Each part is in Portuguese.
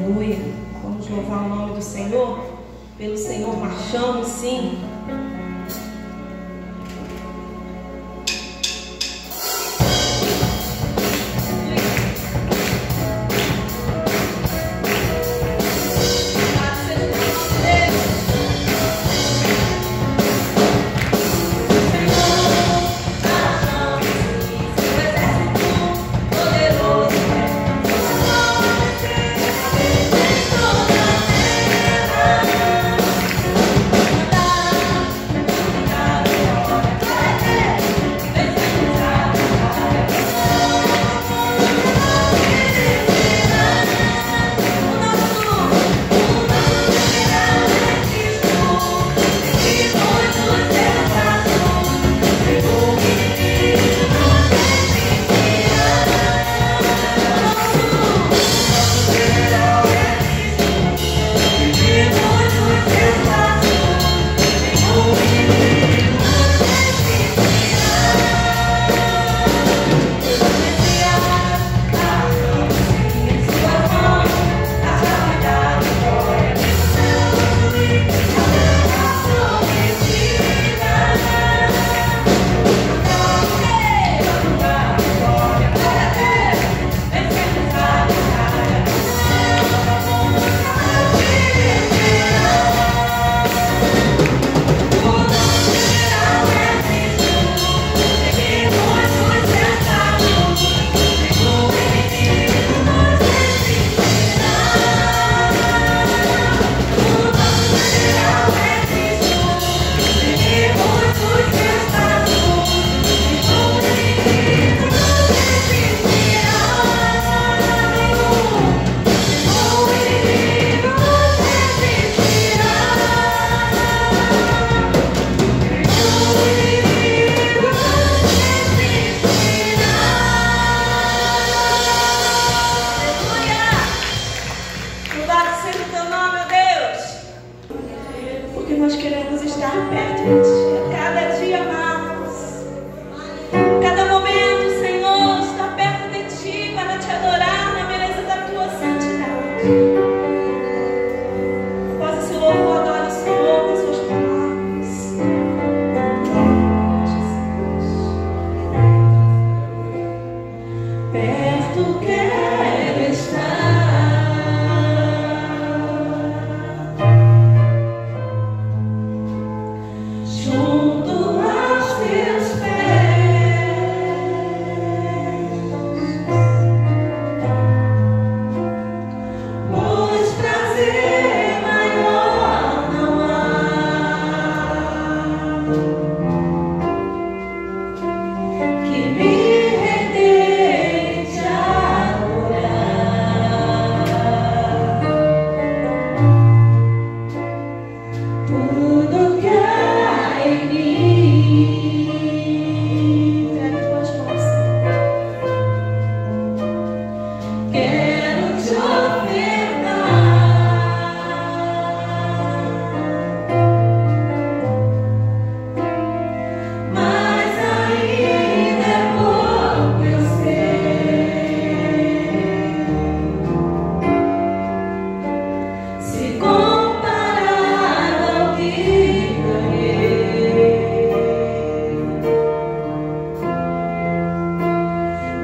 Aleluia. Vamos louvar o nome do Senhor. Pelo Senhor marchamos, sim.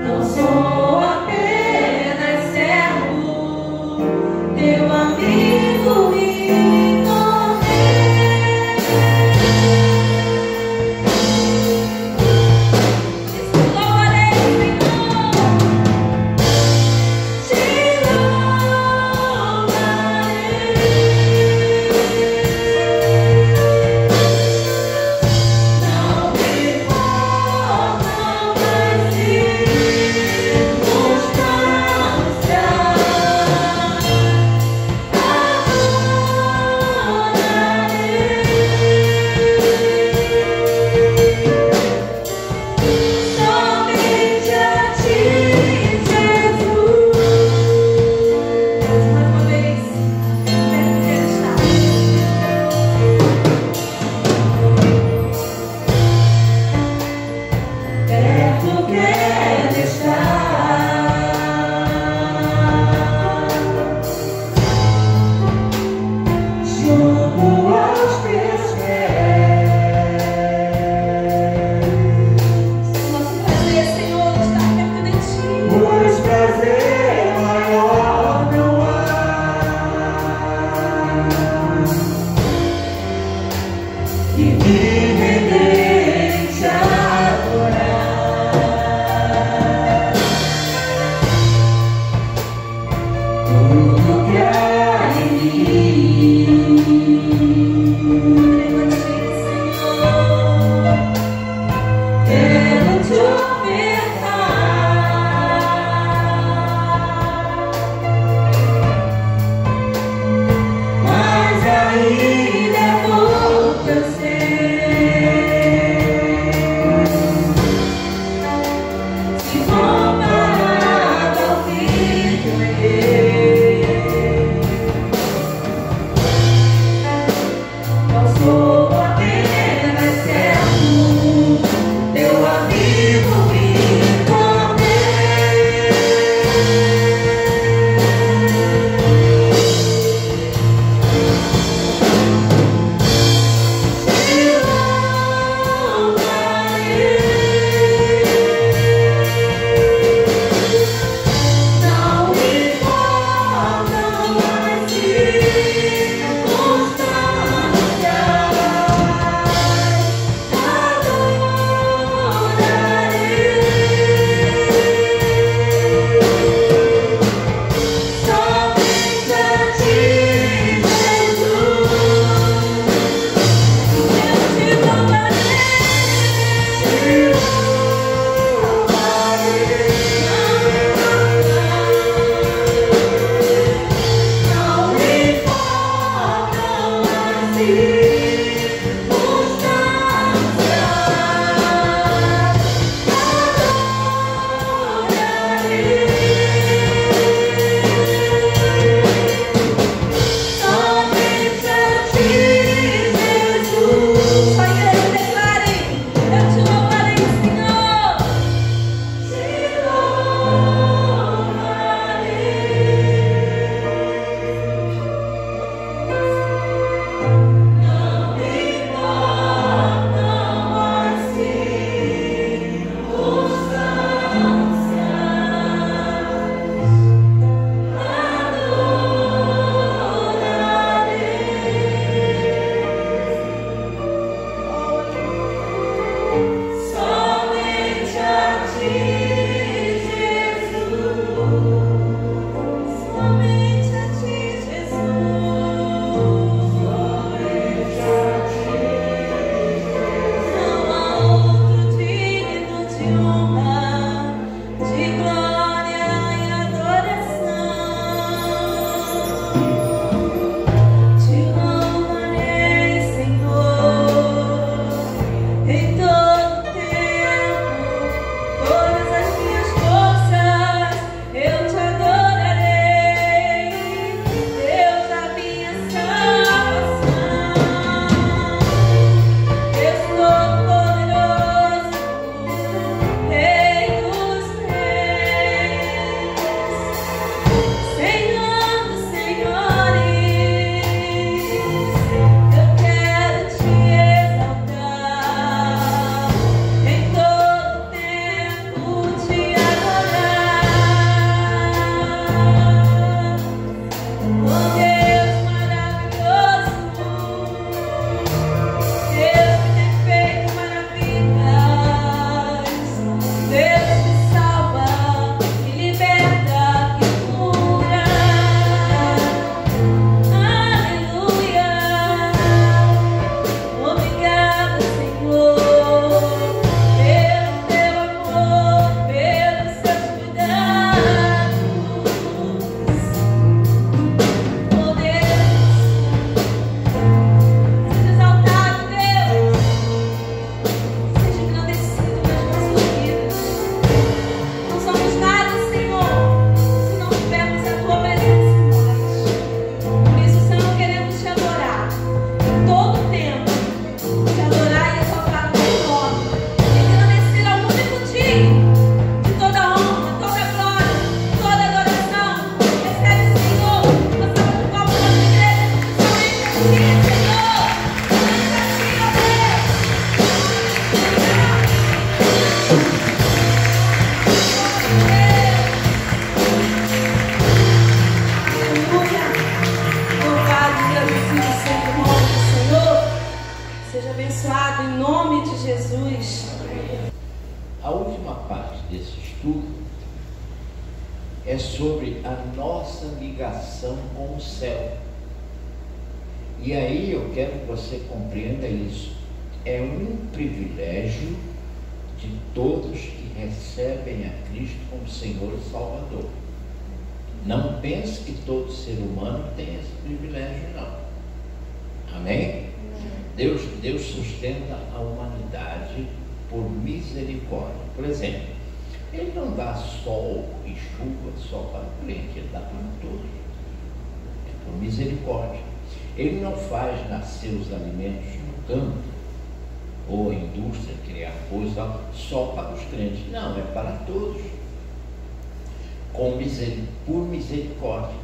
Não sou apenas é sobre a nossa ligação com o céu. E aí eu quero que você compreenda isso. É um privilégio de todos que recebem a Cristo como Senhor e Salvador. Não pense que todo ser humano tem esse privilégio, não. Amém? Deus sustenta a humanidade por misericórdia. Por exemplo, Ele não dá sol e chuva só para o crente, Ele dá para todos. É por misericórdia. Ele não faz nascer os alimentos no campo, ou a indústria criar coisas só para os crentes. Não, é para todos. Por misericórdia.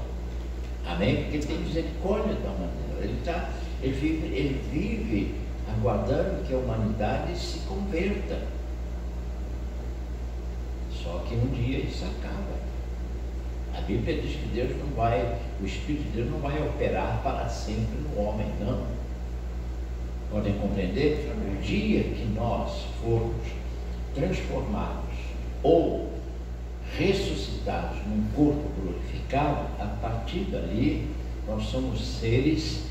Amém? Porque tem misericórdia da humanidade. Ele vive aguardando que a humanidade se converta. Só que um dia isso acaba. A Bíblia diz que o Espírito de Deus não vai operar para sempre no homem, não. Podem compreender? O dia que nós formos transformados ou ressuscitados num corpo glorificado, a partir dali nós somos seres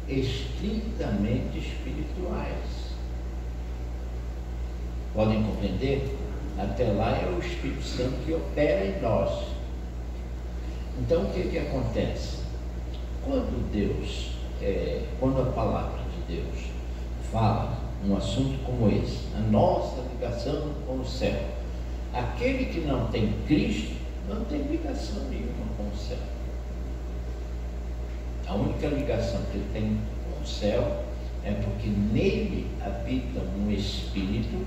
estritamente espirituais. Podem compreender? Até lá é o Espírito Santo que opera em nós. Então o que acontece? Quando a palavra de Deus fala um assunto como esse, a nossa ligação com o céu, aquele que não tem Cristo não tem ligação nenhuma com o céu. A única ligação que ele tem com o céu é porque nele habita um Espírito,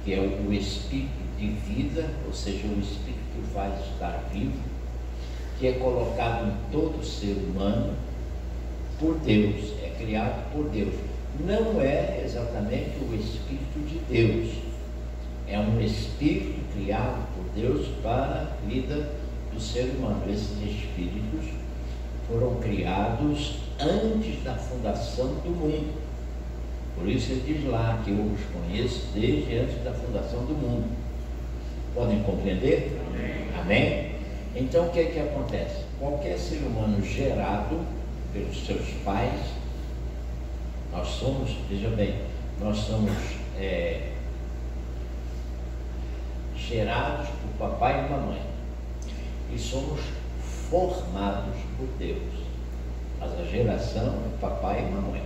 que é o Espírito de vida, ou seja, o Espírito que faz estar vivo, que é colocado em todo ser humano por Deus, é criado por Deus. Não é exatamente o Espírito de Deus, é um Espírito criado por Deus para a vida do ser humano. Esses Espíritos foram criados antes da fundação do mundo. Por isso ele diz lá que eu os conheço desde antes da fundação do mundo. Podem compreender? Amém? Então o que acontece? Qualquer ser humano gerado pelos seus pais, nós somos, veja bem, nós somos gerados por papai e mamãe e somos formados por Deus. Mas a geração é papai e mamãe.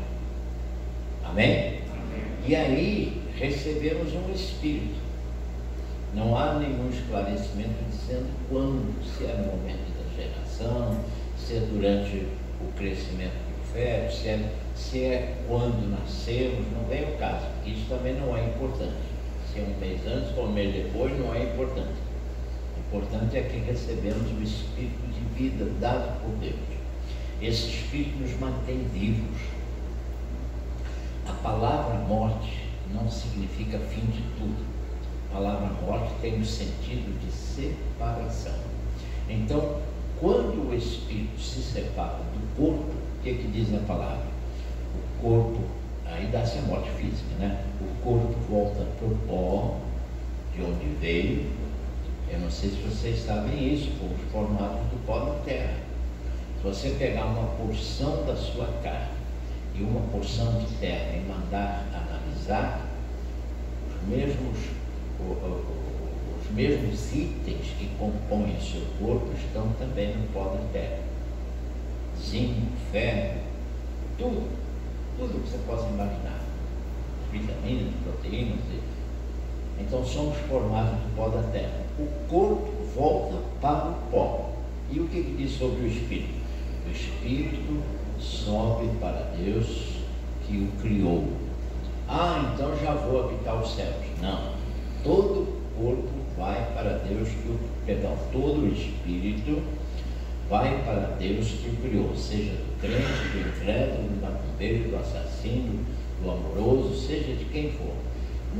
Amém? Amém? E aí recebemos um Espírito. Não há nenhum esclarecimento dizendo quando, se é no momento da geração, se é durante o crescimento do feto, se é quando nascemos, não vem o caso, porque isso também não é importante. Se é um mês antes ou um mês depois, não é importante. O importante é que recebemos o Espírito de vida dado por Deus. Esse Espírito nos mantém vivos. A palavra morte não significa fim de tudo. A palavra morte tem o sentido de separação. Então, quando o Espírito se separa do corpo, o que diz a palavra? O corpo, aí dá-se a morte física, né? O corpo volta para o pó, de onde veio. Eu não sei se vocês sabem isso, fomos formados do pó da terra. Se você pegar uma porção da sua carne e uma porção de terra e mandar analisar, os mesmos itens que compõem o seu corpo estão também no pó da terra. Zinco, ferro, tudo que você possa imaginar, vitaminas, proteínas. Então somos formados do pó da terra. O corpo volta para o pó. E o que diz sobre o Espírito? O Espírito sobe para Deus que o criou. Então já vou habitar os céus. Não, todo o corpo vai para Deus todo o Espírito vai para Deus que o criou, seja do crente, do incrédulo, do macumbeiro, do assassino, do amoroso, seja de quem for.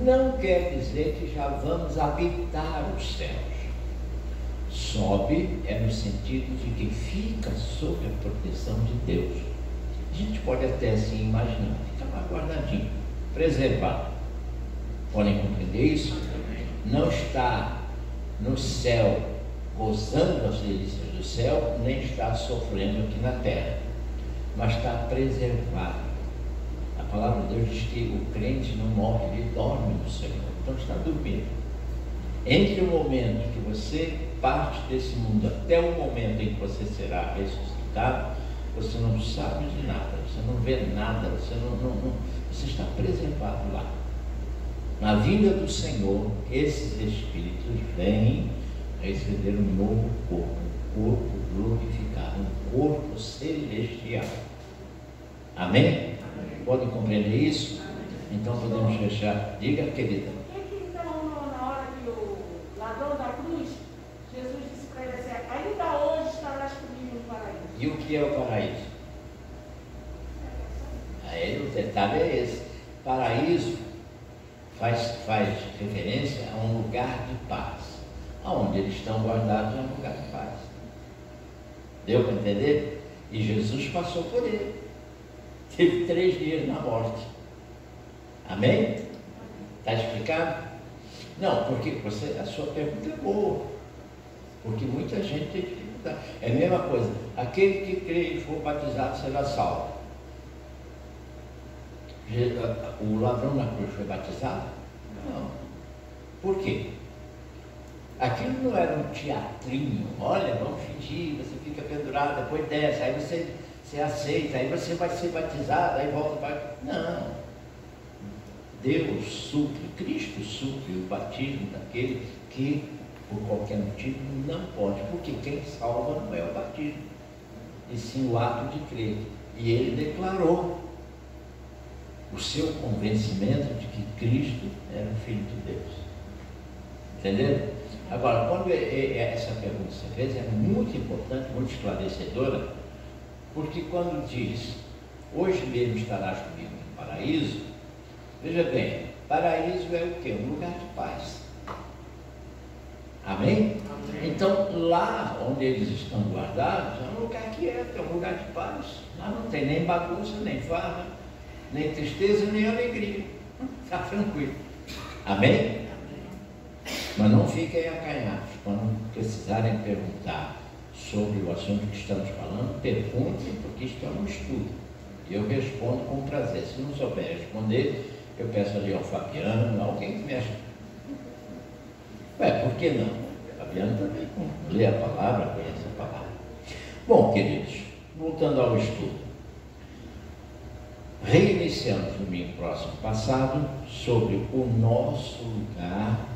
Não quer dizer que já vamos habitar os céus. Sobe é no sentido de que fica sob a proteção de Deus. A gente pode até assim imaginar, fica lá guardadinho, preservado. Podem compreender isso? Não está no céu gozando as delícias do céu, nem está sofrendo aqui na terra, mas está preservado. A palavra de Deus diz que o crente não morre, ele dorme no Senhor, então está dormindo. Entre o momento que você parte desse mundo até o momento em que você será ressuscitado, você não sabe de nada, você não vê nada, você está preservado lá. Na vinda do Senhor, esses espíritos vêm receber um novo corpo, um corpo glorificado, um corpo celestial. Amém? Amém. Podem compreender isso? Amém. Então podemos fechar. Diga, querida. Então, na hora que o ladrão da cruz, Jesus disse para ele assim: ainda hoje estarás comigo no paraíso. E o que é o paraíso? Aí o detalhe é esse. Paraíso faz referência a um lugar de paz. Aonde eles estão guardados é um lugar de paz. Deu para entender? E Jesus passou por ele. Teve 3 dias na morte. Amém? Está explicado? Não, porque a sua pergunta é boa. Porque muita gente tem dificuldade. É a mesma coisa. Aquele que crê e for batizado será salvo. O ladrão na cruz foi batizado? Não. Por quê? Aquilo não era um teatrinho. Olha, vamos fingir, você fica pendurado, depois desce, aí você aceita, aí você vai ser batizado, aí volta para... Não. Deus supre, Cristo supre o batismo daquele que, por qualquer motivo, não pode. Porque quem salva não é o batismo, e sim o ato de crer. E ele declarou o seu convencimento de que Cristo era o Filho de Deus. Entendeu? Agora, quando essa pergunta que você fez é muito importante, muito esclarecedora, porque quando diz, hoje mesmo estarás comigo no paraíso, veja bem, paraíso é o quê? Um lugar de paz. Amém? Amém. Então, lá onde eles estão guardados, é um lugar quieto, é um lugar de paz. Lá não tem nem bagunça, nem farra, nem tristeza, nem alegria. Está tranquilo. Amém? Mas não fiquem acanhados. Quando precisarem perguntar sobre o assunto que estamos falando, perguntem, porque isto é um estudo. E eu respondo com prazer. Se não souber responder, eu peço ali ao Fabiano, alguém que me ajude. Por que não? O Fabiano também lê a palavra, conhece a palavra. Bom, queridos, voltando ao estudo. Reiniciamos no domingo próximo passado sobre o nosso lugar,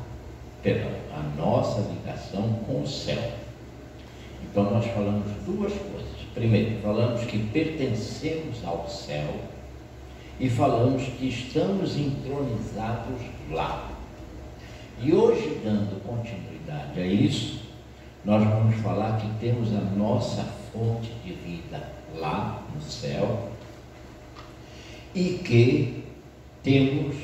a nossa ligação com o céu. Então nós falamos 2 coisas. Primeiro, falamos que pertencemos ao céu e falamos que estamos entronizados lá. E hoje, dando continuidade a isso, nós vamos falar que temos a nossa fonte de vida lá no céu e que temos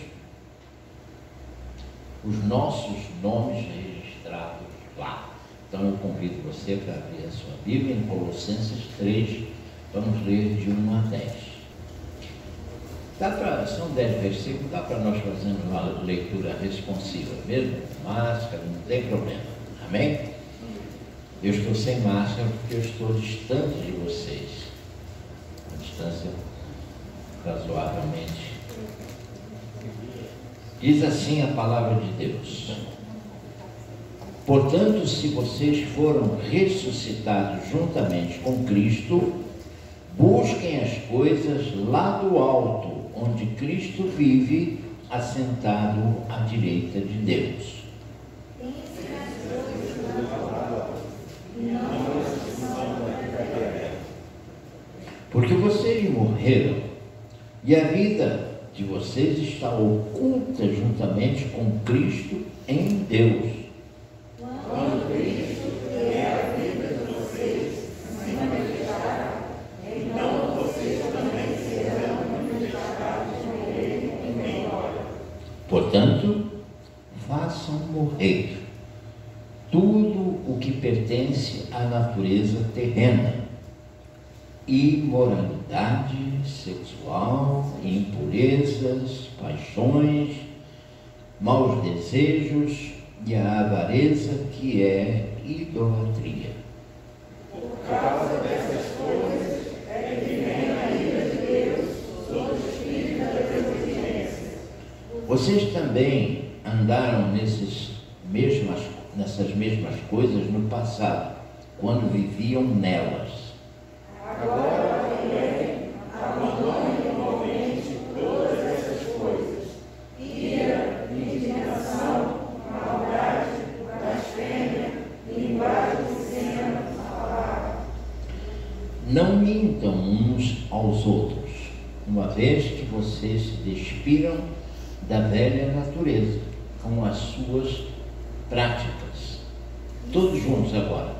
os nossos nomes registrados lá. Então eu convido você para abrir a sua Bíblia em Colossenses 3, vamos ler de 1 a 10. São 10 versículos, dá para nós fazermos uma leitura responsiva mesmo, máscara, não tem problema. Amém? Eu estou sem máscara porque eu estou distante de vocês, uma distância razoavelmente. Diz assim a palavra de Deus: portanto, se vocês foram ressuscitados juntamente com Cristo, busquem as coisas lá do alto, onde Cristo vive, assentado à direita de Deus. Porque vocês morreram, e a vida de vocês está oculta juntamente com Cristo em Deus. Quando Cristo, que é a vida de vocês, se manifestará, então vocês também serão manifestados com Ele em memória. Portanto, façam morrer tudo o que pertence à natureza terrena: imoralidade sexual, impurezas, paixões, maus desejos e a avareza, que é idolatria. Por causa dessas coisas é que vem a ira de Deus sobre os filhos da desobediência. Vocês também andaram nessas mesmas coisas no passado, quando viviam nelas. Agora, porém, abandonem igualmente todas essas coisas: ira, indignação, maldade, blasfêmia, linguagem obscena, palavra. Não mintam uns aos outros, uma vez que vocês se despiram da velha natureza com as suas práticas. Todos juntos agora.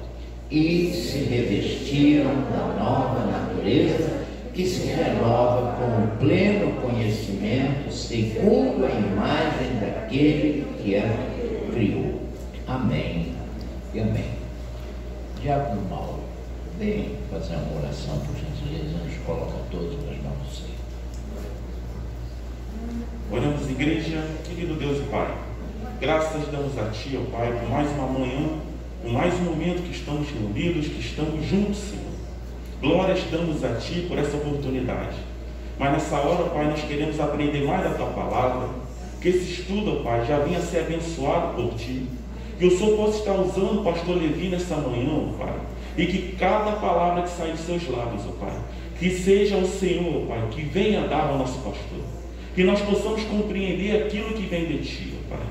E se revestiram da nova natureza, que se renova com o pleno conhecimento, segundo a imagem daquele que a criou. Amém e amém. Diácono Mauro, vem fazer uma oração, por gentileza, nos coloca todos nas mãos do Senhor. Oramos, igreja, querido Deus e Pai. Graças damos a Ti, ó Pai, por mais uma manhã, por mais um momento que estamos reunidos, que estamos juntos, Senhor. Glórias damos a Ti por essa oportunidade. Mas nessa hora, Pai, nós queremos aprender mais da Tua palavra, que esse estudo, ó Pai, já venha ser abençoado por Ti. Que o Senhor possa estar usando o pastor Levi nessa manhã, ó Pai, e que cada palavra que sai dos seus lábios, ó Pai, que seja o Senhor, ó Pai, que venha dar ao nosso pastor. Que nós possamos compreender aquilo que vem de Ti, ó Pai.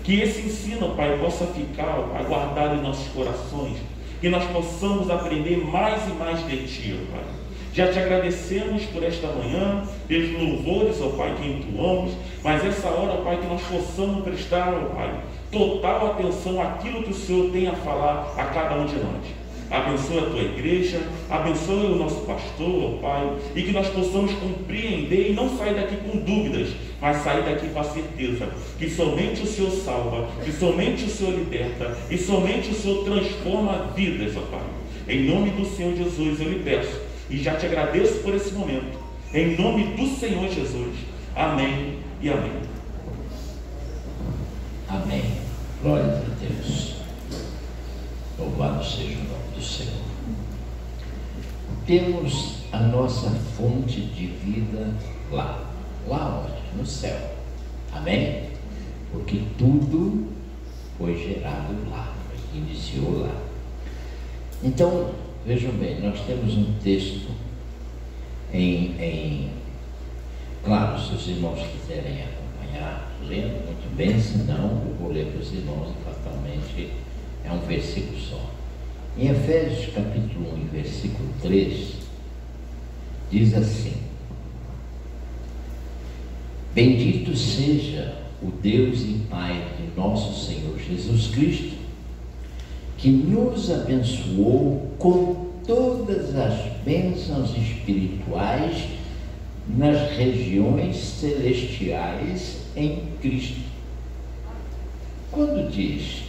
Que esse ensino, Pai, possa ficar, ó Pai, guardado em nossos corações. Que nós possamos aprender mais e mais de Ti, ó Pai. Já Te agradecemos por esta manhã, pelos louvores, ó Pai, que entoamos. Mas essa hora, ó Pai, que nós possamos prestar, ó Pai, total atenção àquilo que o Senhor tem a falar a cada um de nós. Abençoe a Tua igreja, abençoe o nosso pastor, ó Pai, e que nós possamos compreender e não sair daqui com dúvidas, mas sair daqui com a certeza que somente o Senhor salva, que somente o Senhor liberta, e somente o Senhor transforma vidas, ó Pai. Em nome do Senhor Jesus eu lhe peço, e já Te agradeço por esse momento, em nome do Senhor Jesus. Amém e amém. Amém. Glória a Deus. Louvado seja o nome do Senhor. Temos a nossa fonte de vida lá. Lá onde? No céu. Amém? Porque tudo foi gerado lá, iniciou lá. Então, vejam bem, nós temos um texto claro, se os irmãos quiserem acompanhar, lendo muito bem, senão eu vou ler para os irmãos e fatalmente é um versículo só. Em Efésios capítulo 1, versículo 3, diz assim: Bendito seja o Deus e Pai de nosso Senhor Jesus Cristo, que nos abençoou com todas as bênçãos espirituais nas regiões celestiais em Cristo. Quando diz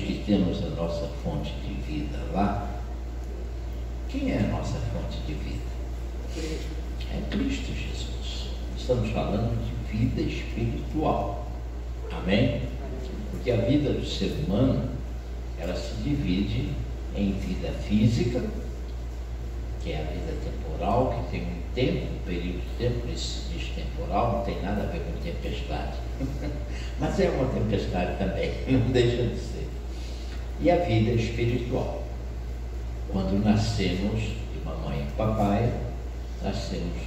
que temos a nossa fonte de vida lá, quem é a nossa fonte de vida? É Cristo Jesus. Estamos falando de vida espiritual. Amém? Porque a vida do ser humano, ela se divide em vida física, que é a vida temporal, que tem um tempo, um período de tempo. Esse temporal não tem nada a ver com tempestade. Mas é uma tempestade também, não deixa de ser. E a vida espiritual. Quando nascemos de mamãe e papai, nascemos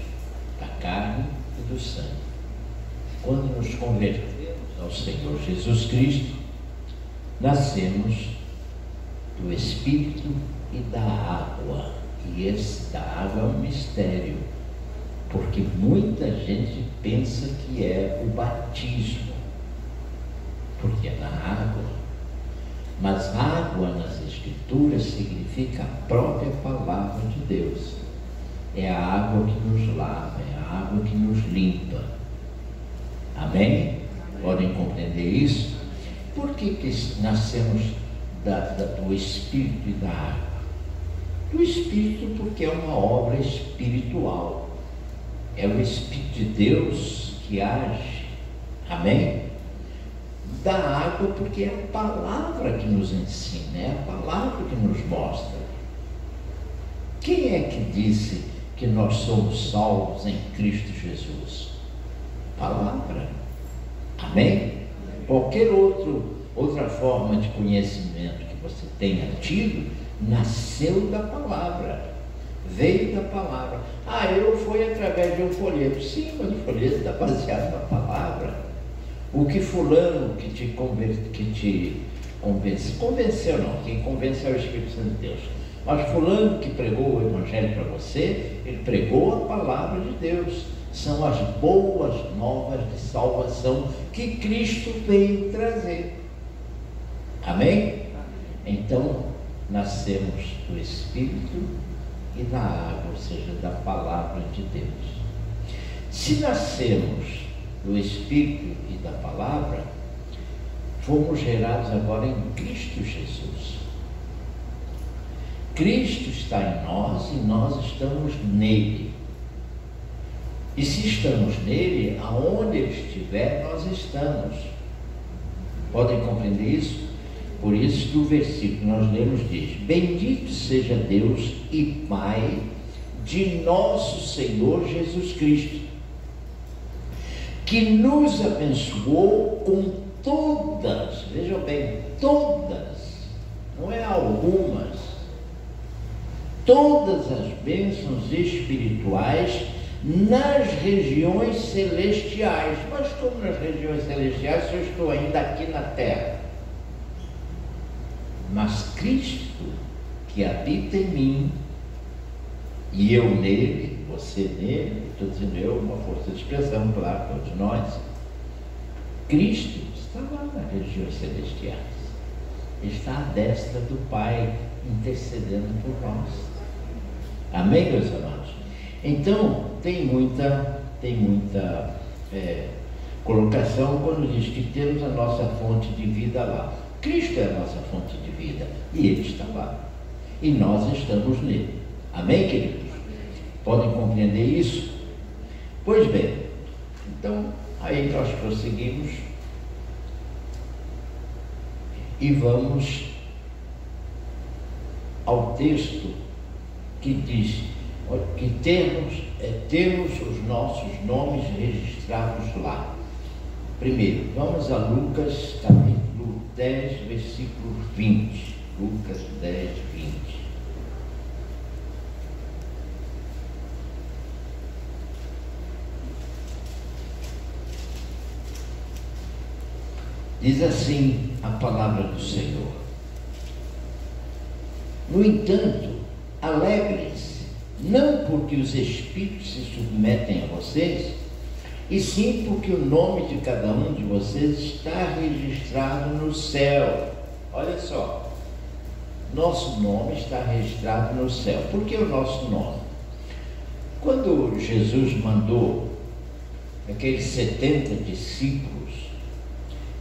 da carne e do sangue. Quando nos convertemos ao Senhor Jesus Cristo, nascemos do Espírito e da água. E esse da água é um mistério, porque muita gente pensa que é o batismo, porque é na água. Mas água nas Escrituras significa a própria palavra de Deus. É a água que nos lava, é a água que nos limpa. Amém? Podem compreender isso? Por que nascemos do Espírito e da água? Do Espírito, porque é uma obra espiritual. É o Espírito de Deus que age. Amém? Da água, porque é a palavra que nos ensina, é a palavra que nos mostra. Quem é que disse que nós somos salvos em Cristo Jesus? Palavra. Amém? Qualquer outra forma de conhecimento que você tenha tido, nasceu da palavra, veio da palavra. Foi através de um folheto. Sim, mas o folheto está baseado na palavra. O que fulano que te convenceu não, quem convence é o Espírito Santo de Deus. Mas fulano que pregou o Evangelho para você, ele pregou a palavra de Deus. São as boas novas de salvação que Cristo veio trazer. Amém? Então, nascemos do Espírito e da água, ou seja, da palavra de Deus. Se nascemos do Espírito e da palavra, fomos gerados agora em Cristo Jesus. Cristo está em nós e nós estamos nele. E se estamos nele, aonde ele estiver, nós estamos. Podem compreender isso? Por isso que o versículo que nós lemos diz: bendito seja Deus e Pai de nosso Senhor Jesus Cristo, que nos abençoou com todas, vejam bem, todas, não é algumas, todas as bênçãos espirituais nas regiões celestiais. Mas como nas regiões celestiais, se eu estou ainda aqui na terra? Mas Cristo, que habita em mim, e eu nele, você nele, estou dizendo eu, uma força de expressão, claro, todos nós. Cristo está lá nas regiões celestiais, está à destra do Pai, intercedendo por nós. Amém, meus amados? Então, tem muita colocação quando diz que temos a nossa fonte de vida lá. Cristo é a nossa fonte de vida e Ele está lá. E nós estamos nele. Amém, queridos? Podem compreender isso? Pois bem, então, aí nós prosseguimos e vamos ao texto que diz que temos os nossos nomes registrados lá. Primeiro, vamos a Lucas capítulo 10, versículo 20. Lucas 10, 20. Diz assim a palavra do Senhor: no entanto, alegrem-se, não porque os espíritos se submetem a vocês, e sim porque o nome de cada um de vocês está registrado no céu. Olha só, nosso nome está registrado no céu. Por que o nosso nome? Quando Jesus mandou aqueles 70 discípulos,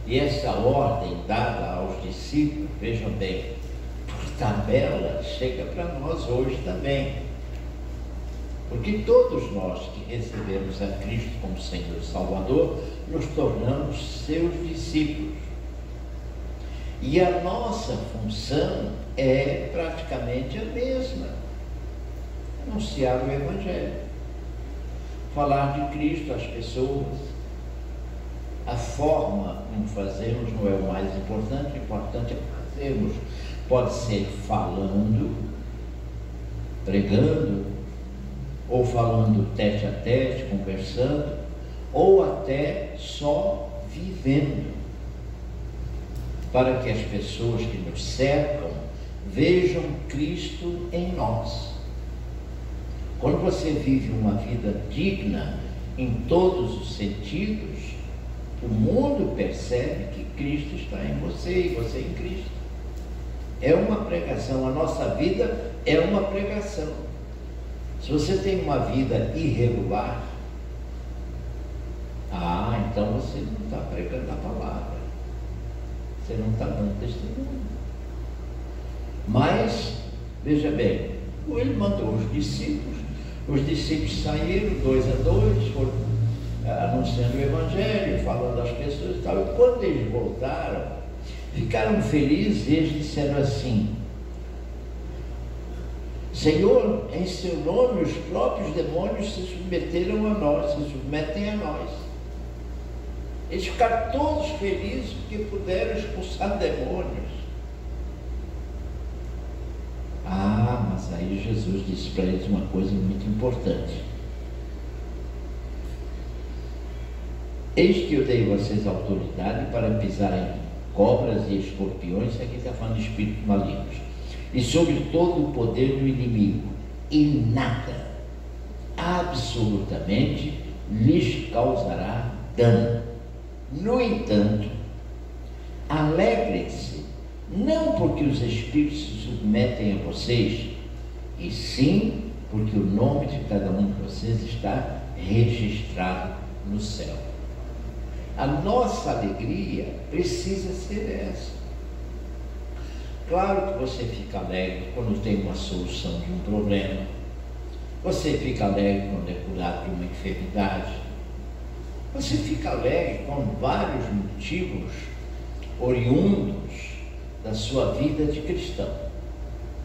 e essa ordem dada aos discípulos, vejam bem, por tabela, chega para nós hoje também. Porque todos nós que recebemos a Cristo como Senhor e Salvador, nos tornamos seus discípulos. E a nossa função é praticamente a mesma: anunciar o Evangelho, falar de Cristo às pessoas. A forma como fazemos não é o mais importante, o importante é fazermos. Pode ser falando, pregando, ou falando tete a tete, conversando, ou até só vivendo, para que as pessoas que nos cercam vejam Cristo em nós. Quando você vive uma vida digna em todos os sentidos, o mundo percebe que Cristo está em você e você em Cristo. É uma pregação, a nossa vida é uma pregação. Se você tem uma vida irregular, então você não está pregando a palavra, você não está dando testemunho. Mas, veja bem, ele mandou os discípulos, Os discípulos saíram 2 a 2, foram anunciando o Evangelho, falando às pessoas e tal. E quando eles voltaram, ficaram felizes e eles disseram assim: Senhor, em seu nome os próprios demônios se submeteram a nós, se submetem a nós. Eles ficaram todos felizes porque puderam expulsar demônios. Ah, mas aí Jesus disse para eles uma coisa muito importante: eis que eu dei a vocês autoridade para pisarem cobras e escorpiões. Aqui está falando de espíritos malignos, e sobre todo o poder do inimigo, e nada, absolutamente, lhes causará dano. No entanto, alegrem-se, não porque os espíritos se submetem a vocês, e sim porque o nome de cada um de vocês está registrado no céu. A nossa alegria precisa ser essa. Claro que você fica alegre quando tem uma solução de um problema. Você fica alegre quando é curado de uma enfermidade. Você fica alegre com vários motivos oriundos da sua vida de cristão.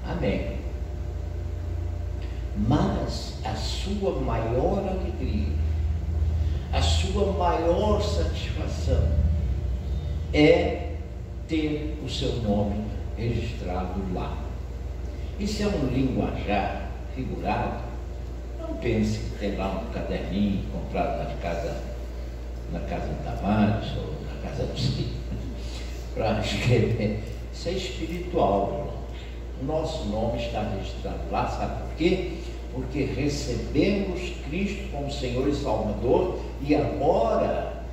Amém. Mas a sua maior alegria, a sua maior satisfação é ter o seu nome registrado lá. Isso é um linguajar figurado. Não pense que tem lá um caderninho comprado na casa de Tavares ou na casa do Cid para escrever. Isso é espiritual, irmãos. O nosso nome está registrado lá, sabe por quê? Porque recebemos Cristo como Senhor e Salvador e agora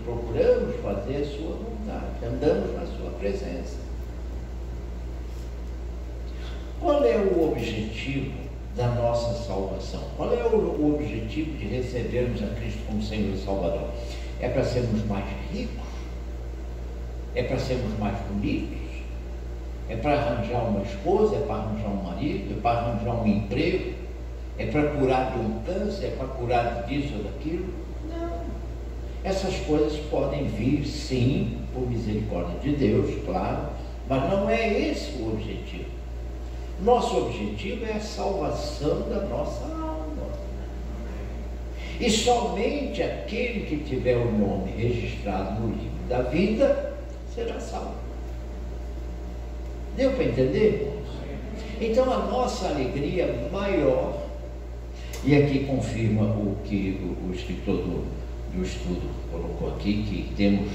procuramos fazer a sua vontade, andamos na sua presença. Qual é o objetivo da nossa salvação? Qual é o objetivo de recebermos a Cristo como Senhor e Salvador? É para sermos mais ricos? É para sermos mais bonitos? É para arranjar uma esposa? É para arranjar um marido? É para arranjar um emprego? É para curar de um câncer? É para curar disso ou daquilo? Não. Essas coisas podem vir, sim, por misericórdia de Deus, claro, mas não é esse o objetivo. Nosso objetivo é a salvação da nossa alma. E somente aquele que tiver o nome registrado no livro da vida será salvo. Deu para entender, irmãos? Então a nossa alegria maior, e aqui confirma o que o escritor do estudo colocou aqui, que temos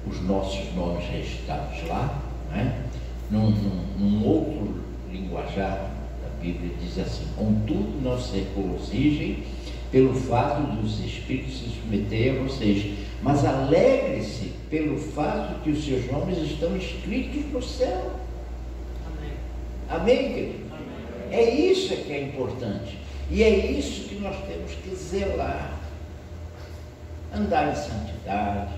os nossos nomes registrados lá, né? Num outro linguajar da Bíblia diz assim: contudo não se regozijem pelo fato dos espíritos se submeterem a vocês, mas alegre-se pelo fato de que os seus nomes estão escritos no céu. Amém, querido? Amém. É isso que é importante, e é isso que nós temos que zelar. Andar em santidade,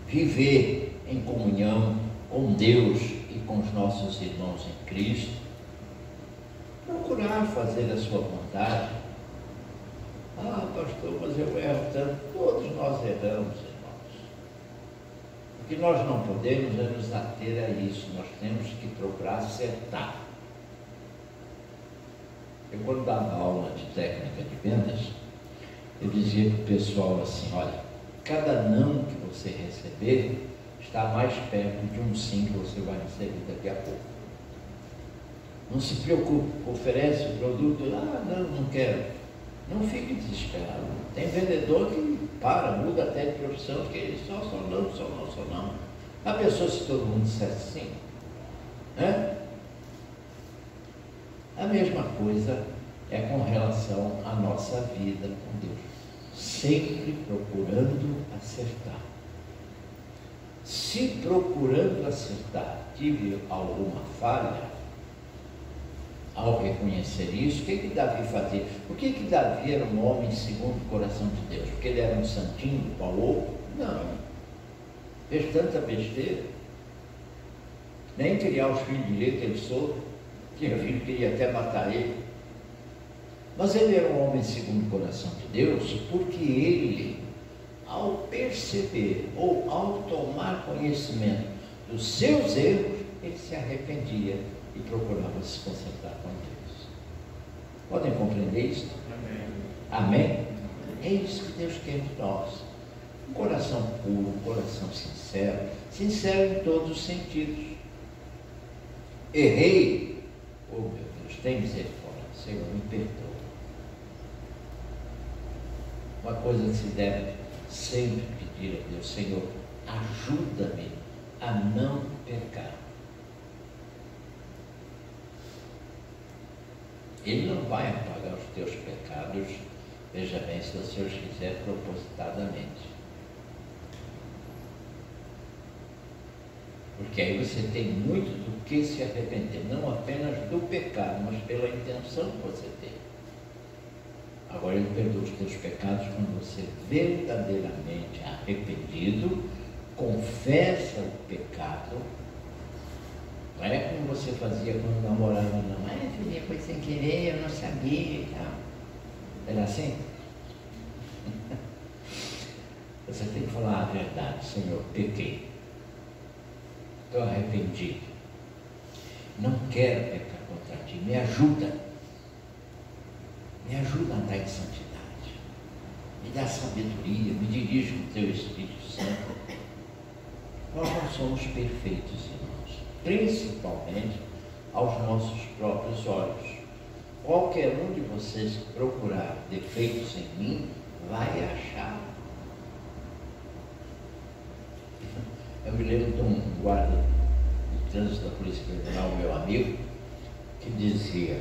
viver em comunhão com Deus e com os nossos irmãos em Cristo, procurar fazer a sua vontade. Ah, pastor, mas eu erro tanto. Todos nós erramos, irmãos. O que nós não podemos é nos ater a isso. Nós temos que procurar acertar. Eu, quando dava aula de técnica de vendas, eu dizia para o pessoal assim: olha, cada não que você receber está mais perto de um sim que você vai receber daqui a pouco. Não se preocupe, oferece o produto, não quero. Não fique desesperado. Tem vendedor que muda até de profissão, porque ele só não. A pessoa, se todo mundo dissesse sim, né? A mesma coisa é com relação à nossa vida com Deus. Sempre procurando acertar. Se procurando acertar tive alguma falha, ao reconhecer isso, o que Davi fazia? Por que Davi era um homem segundo o coração de Deus? Porque ele era um santinho do pau oco? Não. Fez tanta besteira. Nem criar os filhos direito ele soube. Tinha filho que queria até matar ele. Mas ele era um homem segundo o coração de Deus, porque ele, ao perceber ou ao tomar conhecimento dos seus erros, ele se arrependia e procurava se consertar com Deus. Podem compreender isso? Amém? É isso que Deus quer de nós. Um coração puro, um coração sincero, sincero em todos os sentidos. Errei, oh meu Deus, tem misericórdia, Senhor, me perdoa. Uma coisa que se deve sempre pedir a Deus: Senhor, ajuda-me a não pecar. Ele não vai apagar os teus pecados, veja bem, se você os fizer propositadamente. Porque aí você tem muito do que se arrepender, não apenas do pecado, mas pela intenção que você tem. Agora ele perdoa os teus pecados quando você verdadeiramente arrependido, confessa o pecado. Não é como você fazia quando namorava, não. Ai, filha, foi sem querer, eu não sabia e tal. Era assim? Você tem que falar a verdade: Senhor, pequei. Estou arrependido. Não quero pecar contra ti. Me ajuda. Me ajuda a andar em santidade. Me dá sabedoria. Me dirige com o teu Espírito Santo. Nós não somos perfeitos, irmãos. Principalmente aos nossos próprios olhos. Qualquer um de vocês que procurar defeitos em mim, vai achar. Eu me lembro de um guarda de trânsito da Polícia Federal, meu amigo, que dizia: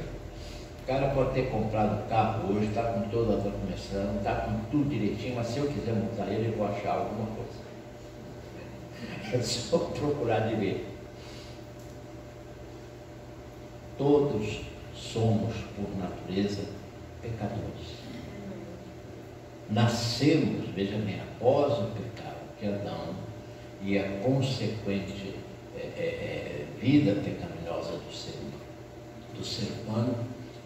o cara pode ter comprado o carro hoje, está com toda a documentação, está com tudo direitinho, mas se eu quiser multar ele, eu vou achar alguma coisa. É só procurar direito. Todos somos, por natureza, pecadores. Nascemos, veja bem, após o pecado de Adão e a consequente vida pecaminosa do ser humano,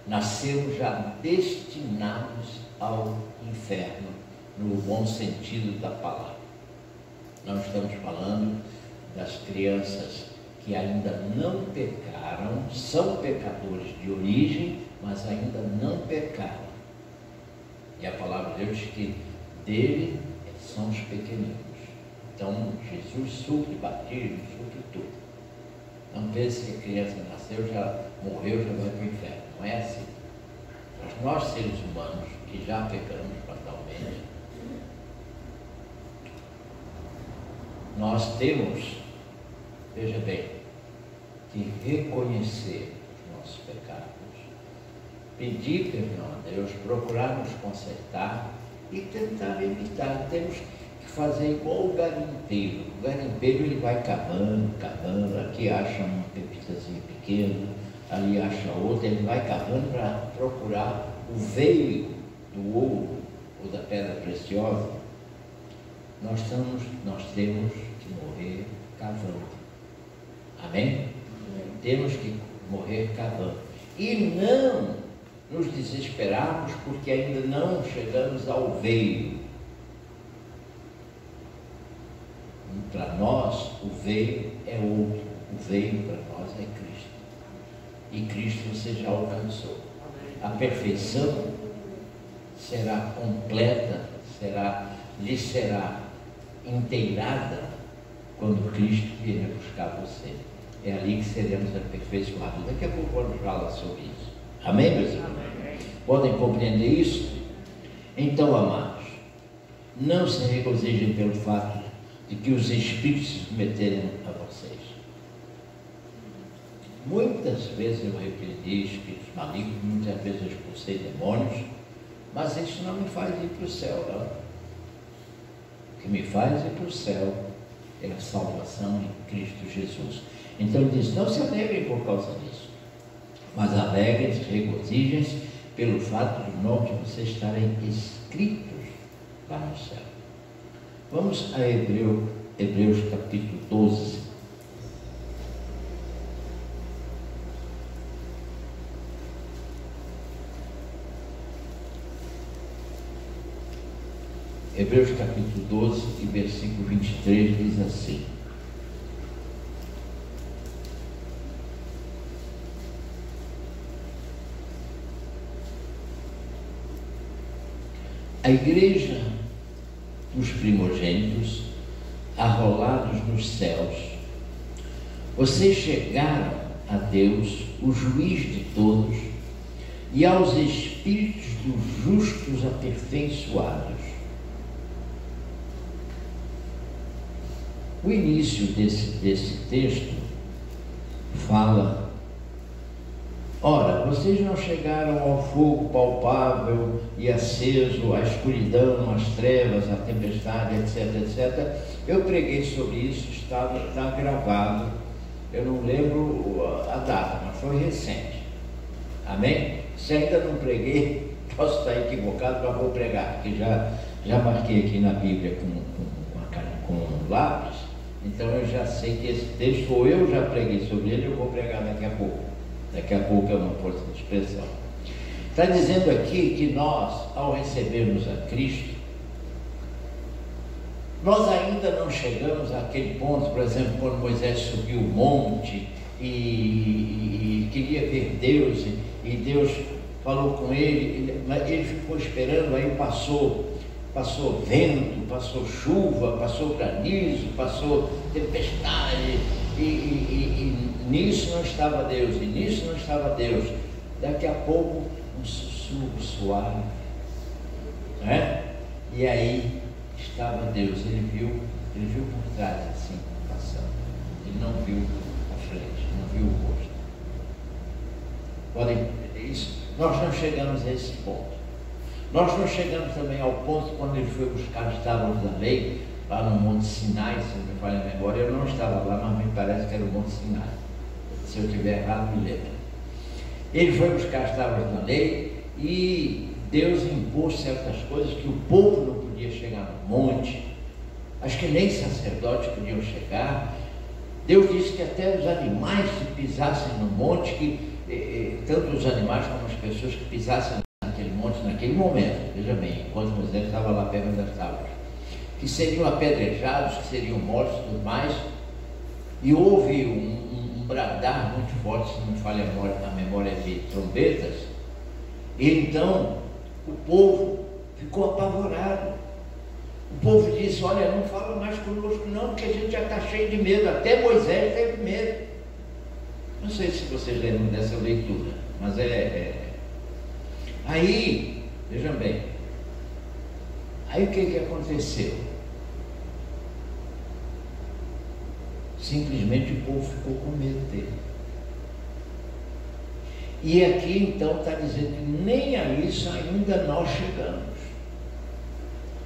nascemos já destinados ao inferno, no bom sentido da palavra. Nós estamos falando das crianças que ainda não pecaram, são pecadores de origem, mas ainda não pecaram. E a palavra de Deus diz que dele são os pequeninos. Então, Jesus supre batismo, supre tudo. Não pense que a criança nasceu, já morreu, já vai para o inferno. Não é assim. Mas nós, seres humanos, que já pecamos fatalmente, nós temos, veja bem, que reconhecer os nossos pecados, pedir perdão a Deus, procurar nos consertar e tentar evitar. Temos que fazer igual o garimpeiro. O garimpeiro, ele vai cavando, aqui acha uma pepitazinha pequena, ali acha outra, ele vai cavando para procurar o veio do ouro ou da pedra preciosa. Nós temos que morrer cavando. Amém? Temos que morrer cavando. E não nos desesperarmos porque ainda não chegamos ao veio. Para nós, o veio é outro. O veio para nós é Cristo. E Cristo você já alcançou. A perfeição será completa, lhe será inteirada quando Cristo vier buscar você. É ali que seremos aperfeiçoados. Daqui a pouco vamos falar sobre isso. Amém, meus irmãos? Podem compreender isso? Então, amados, não se regozijem pelo fato de que os espíritos se submeterem a vocês. Muitas vezes eu repreendi espíritos malignos, muitas vezes eu expulsei demônios, mas isso não me faz ir para o céu, não. O que me faz ir para o céu é a salvação em Cristo Jesus. Então ele diz: não se alegrem por causa disso, mas alegrem-se, regozijem-se pelo fato do nome de vocês estarem escritos lá no céu. Vamos a Hebreus capítulo 12. Hebreus capítulo 12 e versículo 23 diz assim: a igreja dos primogênitos, arrolados nos céus, vocês chegaram a Deus, o juiz de todos, e aos espíritos dos justos aperfeiçoados. O início desse texto fala: ora, vocês não chegaram ao fogo palpável e aceso, à escuridão, às trevas, à tempestade, etc, etc. Eu preguei sobre isso, está gravado. Eu não lembro a data, mas foi recente. Amém? Se ainda não preguei, posso estar equivocado, mas vou pregar, porque já marquei aqui na Bíblia com lápis. Então eu já sei que esse texto, ou eu já preguei sobre ele, eu vou pregar daqui a pouco. Daqui a pouco é uma força de expressão. Está dizendo aqui que nós, ao recebermos a Cristo, nós ainda não chegamos àquele ponto, por exemplo, quando Moisés subiu o monte e queria ver Deus, e Deus falou com ele, mas ele ficou esperando, aí passou vento, passou chuva, passou granizo, passou tempestade, e nisso não estava Deus, e nisso não estava Deus. Daqui a pouco um sussurro suave, né? E aí estava Deus. Ele viu por trás assim, passando. Ele não viu a frente, não viu o rosto. Nós não chegamos a esse ponto. Nós não chegamos também ao ponto quando ele foi buscar as tábuas da lei, lá no Monte Sinai, se não me falha a memória. Eu não estava lá, mas me parece que era o Monte Sinai. Se eu estiver errado, me lembro. Ele foi buscar as tábuas da lei e Deus impôs certas coisas que o povo não podia chegar no monte. Acho que nem sacerdotes podiam chegar. Deus disse que até os animais que pisassem no monte, tanto os animais como as pessoas que pisassem naquele monte, naquele momento, veja bem, enquanto Moisés estava lá perto das tábuas, que seriam apedrejados, que seriam mortos e tudo mais. E houve um bradar muito forte, se não me falha a memória de trombetas. E então o povo ficou apavorado. O povo disse: olha, não fala mais conosco não, porque a gente já está cheio de medo. Até Moisés teve medo. Não sei se vocês lembram dessa leitura, mas Aí, vejam bem, aí o que aconteceu? Simplesmente o povo ficou com medo dele. E aqui então está dizendo que nem a isso ainda nós chegamos.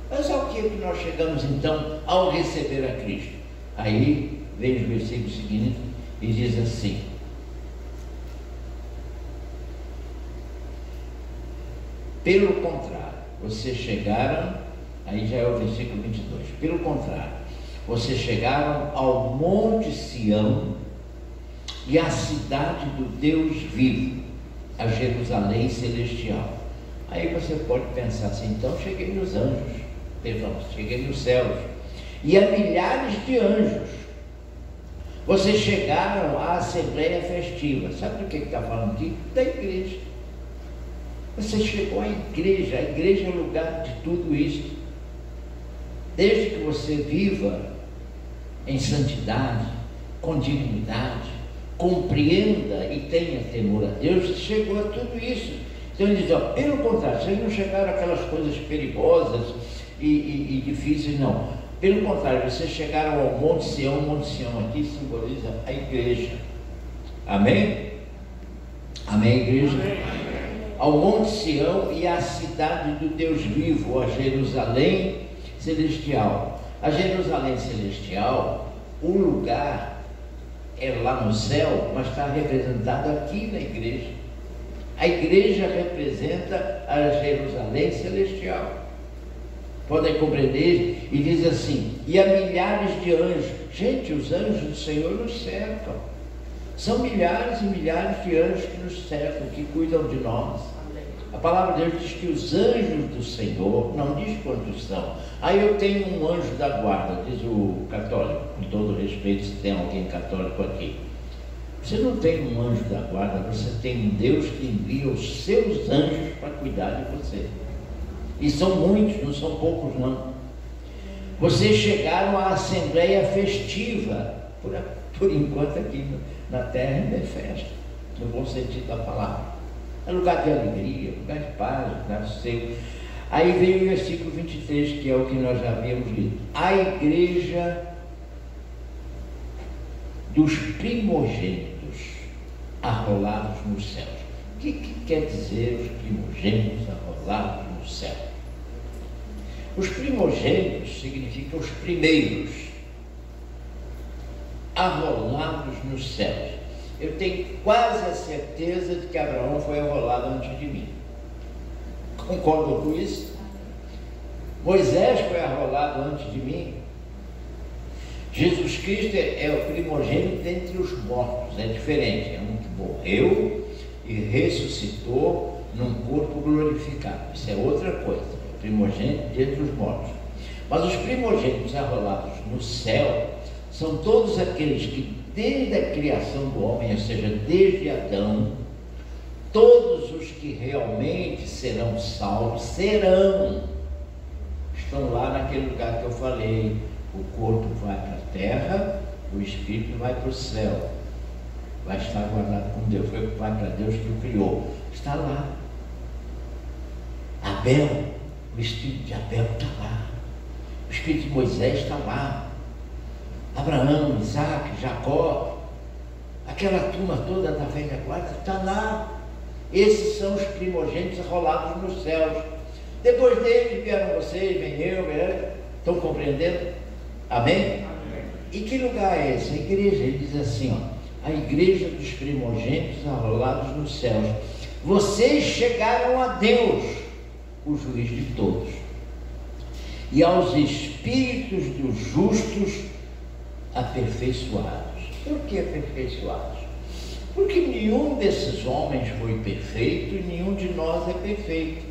Mas ao que nós chegamos então ao receber a Cristo? Aí vem o versículo seguinte e diz assim: pelo contrário, vocês chegaram, aí já é o versículo 22, pelo contrário, vocês chegaram ao Monte Sião e à cidade do Deus vivo, a Jerusalém celestial. Aí você pode pensar assim: então cheguei nos anjos, cheguei nos céus, e a milhares de anjos. Vocês chegaram à Assembleia Festiva. Sabe do que está falando aqui? Da igreja. Você chegou à igreja. A igreja é o lugar de tudo isso. Desde que você viva em santidade, com dignidade, compreenda e tenha temor a Deus, você chegou a tudo isso. Então ele diz: ó, pelo contrário, vocês não chegaram àquelas coisas perigosas e difíceis, não. Pelo contrário, vocês chegaram ao Monte Sião. O Monte Sião aqui simboliza a igreja. Amém? Amém, igreja? Amém. Ao Monte Sião e à cidade do Deus vivo, a Jerusalém celestial. A Jerusalém celestial, o lugar é lá no céu, mas está representado aqui na igreja. A igreja representa a Jerusalém celestial. Podem compreender? E diz assim: e há milhares de anjos. Gente, os anjos do Senhor nos cercam. São milhares e milhares de anjos que nos cercam, que cuidam de nós. A palavra de Deus diz que os anjos do Senhor, não diz quantos são. Aí eu tenho um anjo da guarda, diz o católico, com todo respeito, se tem alguém católico aqui. Você não tem um anjo da guarda, você tem um Deus que envia os seus anjos para cuidar de você. E são muitos, não são poucos não. Vocês chegaram à assembleia festiva, por enquanto aqui na terra ainda é festa, no bom sentido da palavra. É lugar de alegria, lugar de paz, lugar de sossego. Aí vem o versículo 23, que é o que nós já havíamos lido. A igreja dos primogênitos arrolados nos céus. O que quer dizer os primogênitos arrolados no céu? Os primogênitos significam os primeiros, arrolados nos céus. Eu tenho quase a certeza de que Abraão foi arrolado antes de mim. Concordam com isso? Moisés foi arrolado antes de mim. Jesus Cristo é o primogênito dentre os mortos, é diferente, é um que morreu e ressuscitou num corpo glorificado. Isso é outra coisa, é o primogênito dentre os mortos. Mas os primogênitos arrolados no céu são todos aqueles que, desde a criação do homem, ou seja, desde Adão, todos os que realmente serão salvos, estão lá naquele lugar que eu falei. O corpo vai para a terra, o espírito vai para o céu, vai estar guardado com Deus, vai para Deus que o criou, está lá. Abel, o espírito de Abel está lá, o espírito de Moisés está lá, Abraão, Isaac, Jacó, aquela turma toda da velha guarda está lá. Esses são os primogênitos arrolados nos céus. Depois dele vieram vocês, vem eu, estão compreendendo? Amém? Amém? E que lugar é esse? A igreja, ele diz assim, ó, a igreja dos primogênitos arrolados nos céus. Vocês chegaram a Deus, o juiz de todos, e aos espíritos dos justos aperfeiçoados. Por que aperfeiçoados? Porque nenhum desses homens foi perfeito e nenhum de nós é perfeito.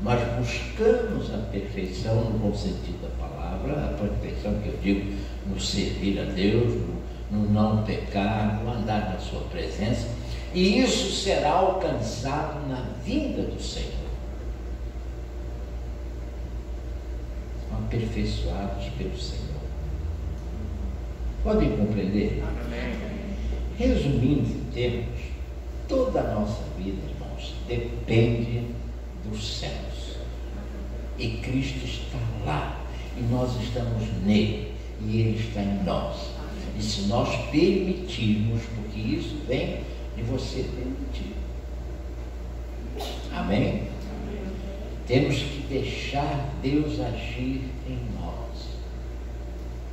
Mas buscamos a perfeição no bom sentido da palavra, a perfeição que eu digo no servir a Deus, no não pecar, no andar na sua presença, e isso será alcançado na vinda do Senhor. São aperfeiçoados pelo Senhor. Podem compreender? Resumindo em termos, toda a nossa vida, irmãos, depende dos céus. E Cristo está lá, e nós estamos nele, e ele está em nós. E se nós permitirmos, porque isso vem de você permitir. Amém? Temos que deixar Deus agir em nós.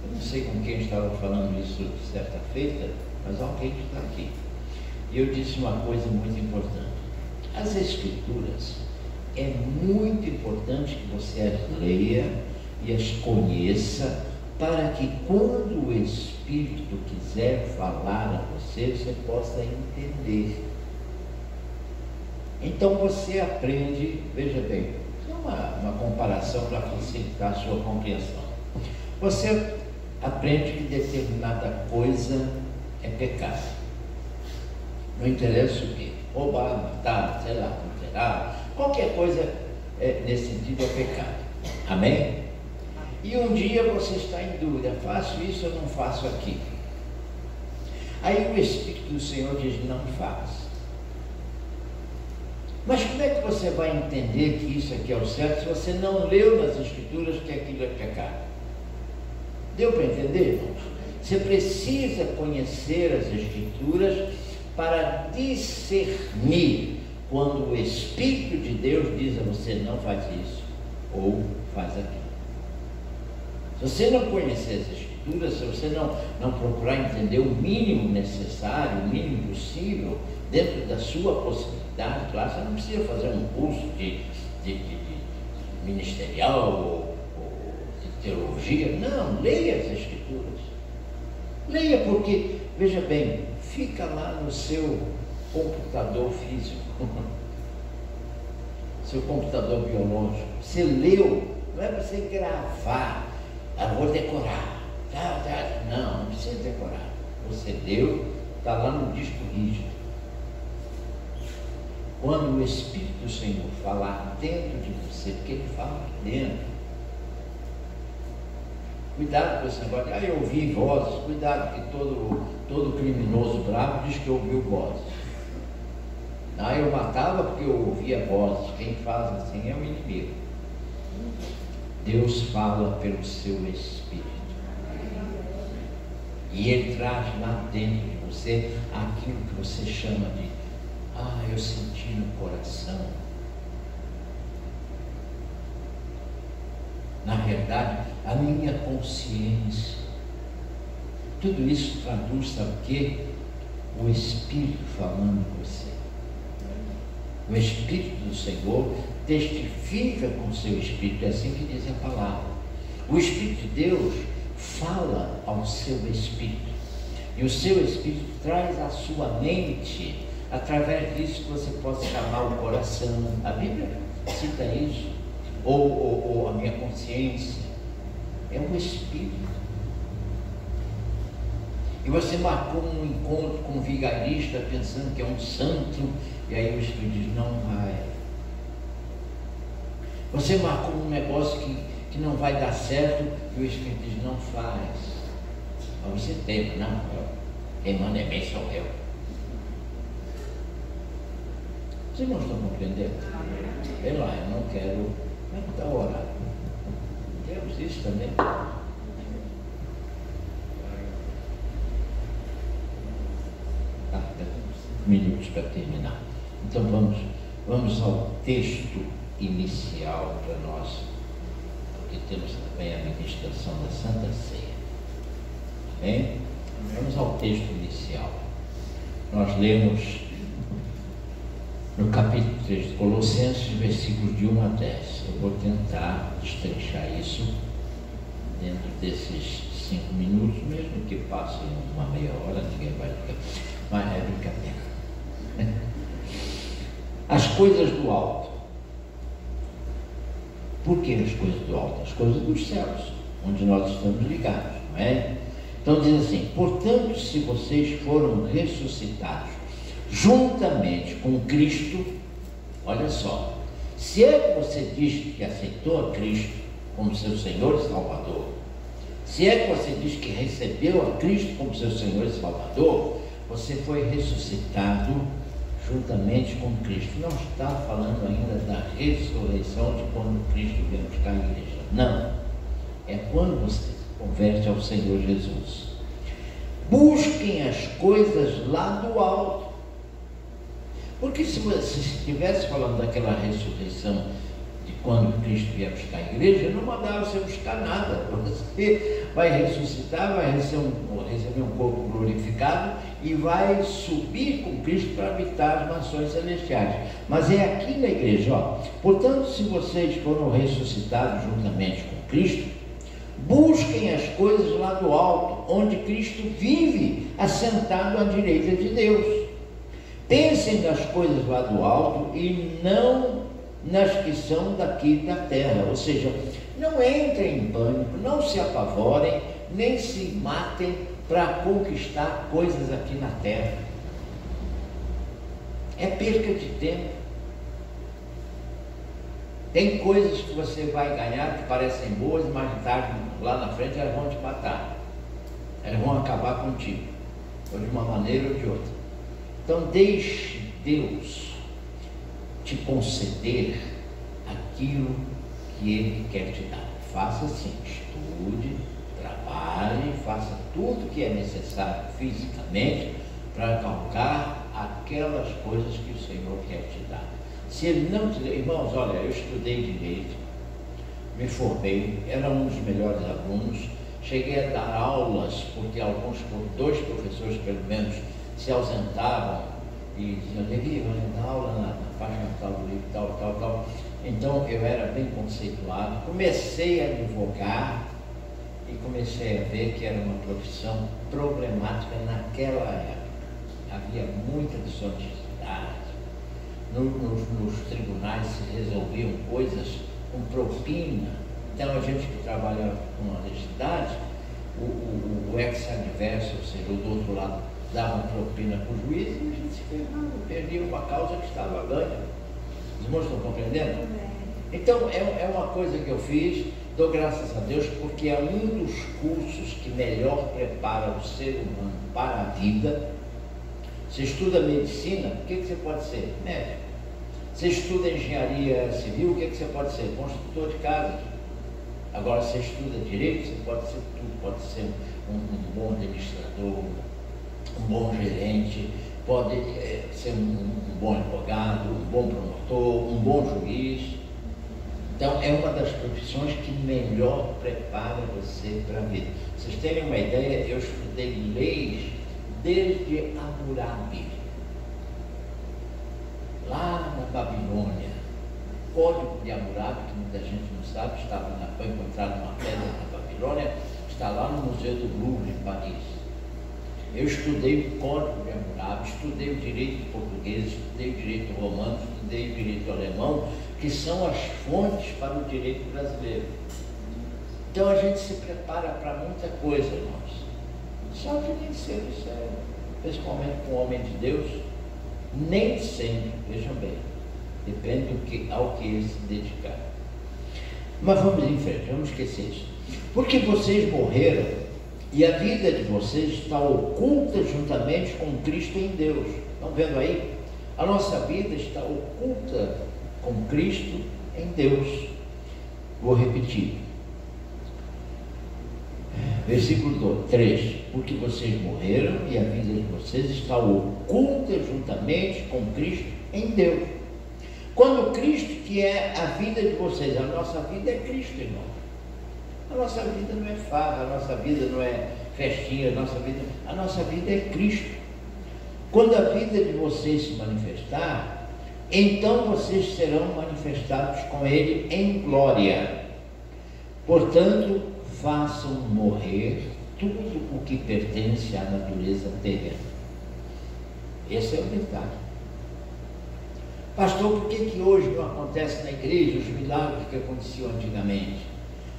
Eu não sei com quem estava falando isso certa feita, mas alguém está aqui. E eu disse uma coisa muito importante. As Escrituras, é muito importante que você as leia e as conheça, para que quando o Espírito quiser falar a você, você possa entender. Então você aprende, veja bem, é uma comparação para facilitar a sua compreensão. Você aprende que determinada coisa é pecado. Não interessa o que, roubar, matar, sei lá, adulterar, qualquer coisa nesse sentido é pecado. Amém? E um dia você está em dúvida, faço isso ou não faço aquilo? Aí o Espírito do Senhor diz, não faz. Mas como é que você vai entender que isso aqui é o certo se você não leu nas Escrituras que aquilo é pecado? Deu para entender, irmãos? Você precisa conhecer as Escrituras para discernir quando o Espírito de Deus diz a você, não faz isso ou faz aquilo. Se você não conhecer as Escrituras, se você não procurar entender o mínimo necessário, o mínimo possível, dentro da sua possibilidade, claro, você não precisa fazer um curso de ministerial ou de teologia, não, leia as Escrituras. Leia porque, veja bem, fica lá no seu computador físico. seu computador biológico. Você leu, não é para você gravar, vou decorar. Não precisa decorar. Você leu, está lá no disco rígido. Quando o Espírito do Senhor falar dentro de você, porque Ele fala dentro. Cuidado com esse negócio de, eu ouvi vozes. Cuidado que todo criminoso bravo diz que ouviu vozes. Eu matava porque eu ouvia vozes. Quem faz assim é o inimigo. Deus fala pelo seu Espírito. E Ele traz lá dentro de você aquilo que você chama de, eu senti no coração. Na verdade, a minha consciência. Tudo isso traduz, sabe o quê? O Espírito falando com você. O Espírito do Senhor testifica com o seu Espírito, é assim que diz a palavra. O Espírito de Deus fala ao seu Espírito. E o seu Espírito traz à sua mente, através disso que você possa chamar o coração. A Bíblia cita isso. Ou a minha consciência. É o Espírito. E você marcou um encontro com um vigarista pensando que é um santo, e aí o Espírito diz, não vai. Você marcou um negócio que não vai dar certo, e o Espírito diz, não faz. Mas você tem, não, quem manda é bem sou eu. Vocês não estão compreendendo? Sei lá, eu não quero. Como é que está o horário? Temos isso também. Minutos para terminar. Então vamos ao texto inicial para nós, porque temos também a ministração da Santa Ceia. Bem? Vamos ao texto inicial. Nós lemos no capítulo 3 de Colossenses, versículos de 1 a 10. Eu vou tentar destrinchar isso dentro desses 5 minutos, mesmo que passe uma meia hora, ninguém vai ficar. Mas é brincadeira. As coisas do alto. Por que as coisas do alto? As coisas dos céus, onde nós estamos ligados, não é? Então diz assim, portanto, se vocês foram ressuscitados juntamente com Cristo, olha só, se é que você diz que aceitou a Cristo como seu Senhor e Salvador, se é que você diz que recebeu a Cristo como seu Senhor e Salvador, você foi ressuscitado juntamente com Cristo. Não está falando ainda da ressurreição de quando Cristo veio buscar a igreja. Não. É quando você se converte ao Senhor Jesus. Busquem as coisas lá do alto. Porque se você estivesse falando daquela ressurreição de quando Cristo vier buscar a igreja, não mandava você buscar nada. Você vai ressuscitar, vai receber um corpo glorificado e vai subir com Cristo para habitar as nações celestiais. Mas é aqui na igreja, ó. Portanto, se vocês foram ressuscitados juntamente com Cristo, busquem as coisas lá do alto, onde Cristo vive, assentado à direita de Deus. Pensem nas coisas lá do alto e não nas que são daqui da terra. Ou seja, não entrem em pânico, não se apavorem, nem se matem para conquistar coisas aqui na terra. É perca de tempo. Tem coisas que você vai ganhar que parecem boas, mas tarde, lá na frente elas vão te matar. Elas vão acabar contigo, ou de uma maneira ou de outra. Então deixe Deus te conceder aquilo que Ele quer te dar. Faça assim, estude, trabalhe, faça tudo que é necessário fisicamente para alcançar aquelas coisas que o Senhor quer te dar. Se Ele não te der, irmãos, olha, eu estudei direito, me formei, era um dos melhores alunos, cheguei a dar aulas, porque dois professores pelo menos se ausentavam e diziam, Levi, vai dar aula na página tal do livro, tal. Então eu era bem conceituado, comecei a advogar e comecei a ver que era uma profissão problemática naquela época. Havia muita desonestidade, nos tribunais se resolviam coisas com propina. Então a gente que trabalha com honestidade, o ex-adverso, ou seja, o do outro lado, dava propina para o juiz e a gente se ferrava, perdia uma causa que estava ganha. Os irmãos estão compreendendo? Então é uma coisa que eu fiz, dou graças a Deus, porque é um dos cursos que melhor prepara o ser humano para a vida. Você estuda medicina, o que você pode ser? Médico. Você estuda engenharia civil, o que você pode ser? Construtor de casas. Agora, você estuda direito, você pode ser tudo, pode ser um bom administrador, um bom gerente, pode ser um bom advogado, um bom promotor, um bom juiz. Então, é uma das profissões que melhor prepara você para a vida. Vocês terem uma ideia, eu estudei leis desde Hammurabi, lá na Babilônia. O código de Hammurabi, que muita gente não sabe, foi encontrado numa pedra na Babilônia, está lá no Museu do Louvre, em Paris. Eu estudei o código de Hammurabi, estudei o direito português, estudei o direito romano, estudei o direito alemão, que são as fontes para o direito brasileiro. Então a gente se prepara para muita coisa, irmãos. Só que nem sempre isso é, principalmente com o homem de Deus, nem sempre, vejam bem, depende ao que ele se dedicar. Mas vamos em frente, vamos esquecer isso. Porque vocês morreram e a vida de vocês está oculta juntamente com Cristo em Deus. Estão vendo aí? A nossa vida está oculta com Cristo em Deus. Vou repetir. Versículo 3. Porque vocês morreram e a vida de vocês está oculta juntamente com Cristo em Deus. Quando Cristo, que é a vida de vocês, a nossa vida é Cristo, irmão. A nossa vida não é farra, a nossa vida não é festinha, a nossa vida é Cristo. Quando a vida de vocês se manifestar, então vocês serão manifestados com Ele em glória. Portanto, façam morrer tudo o que pertence à natureza terrena. Esse é o detalhe. Pastor, por que hoje não acontece na igreja os milagres que aconteciam antigamente?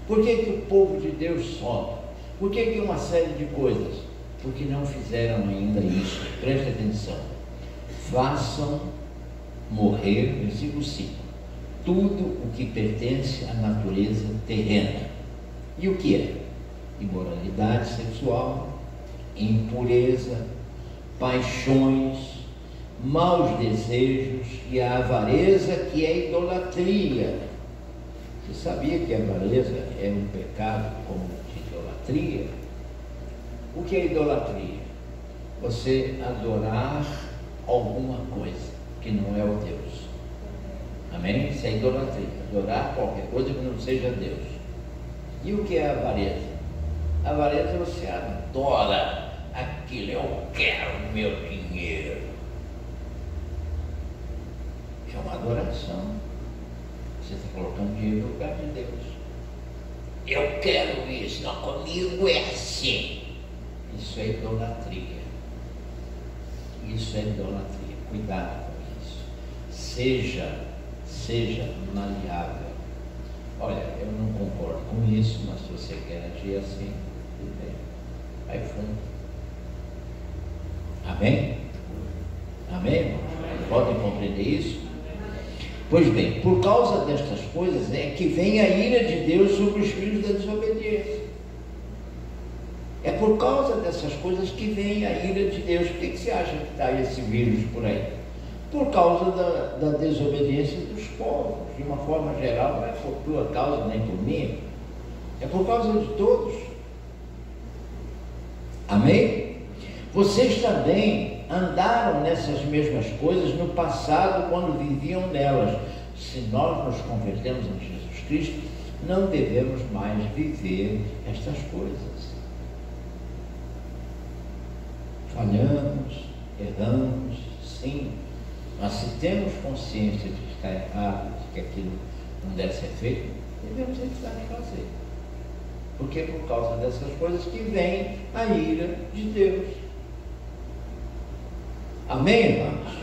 Por que o povo de Deus sofre? Por que uma série de coisas? Porque não fizeram ainda isso. Preste atenção. Façam morrer, versículo 5, tudo o que pertence à natureza terrena. E o que é? Imoralidade sexual, impureza, paixões, maus desejos e a avareza, que é idolatria. Você sabia que a avareza é um pecado como de idolatria? O que é idolatria? Você adorar alguma coisa que não é o Deus. Amém? Isso é idolatria. Adorar qualquer coisa que não seja Deus. E o que é a avareza? A avareza você adora aquilo. Eu quero meu dinheiro. É uma adoração. Você está colocando dinheiro no lugar de Deus. Eu quero isso. Não, comigo é assim. Isso é idolatria. Isso é idolatria. Cuidado com isso. Seja maleável. Olha, eu não concordo com isso, mas se você quer agir assim, tudo bem. Vai fundo. Amém? Amém, irmãos? Podem compreender isso? Pois bem, por causa destas coisas é que vem a ira de Deus sobre os filhos da desobediência. É por causa dessas coisas que vem a ira de Deus. Por que você acha que está esse vírus por aí? Por causa da desobediência dos povos. De uma forma geral, não é por tua causa nem por minha. É por causa de todos. Amém? Vocês também andaram nessas mesmas coisas no passado, quando viviam nelas. Se nós nos convertemos em Jesus Cristo, não devemos mais viver estas coisas. Falhamos, erramos, sim, mas se temos consciência de que está errado, de que aquilo não deve ser feito, devemos evitar de fazer. Porque é por causa dessas coisas que vem a ira de Deus. Amém, irmãos?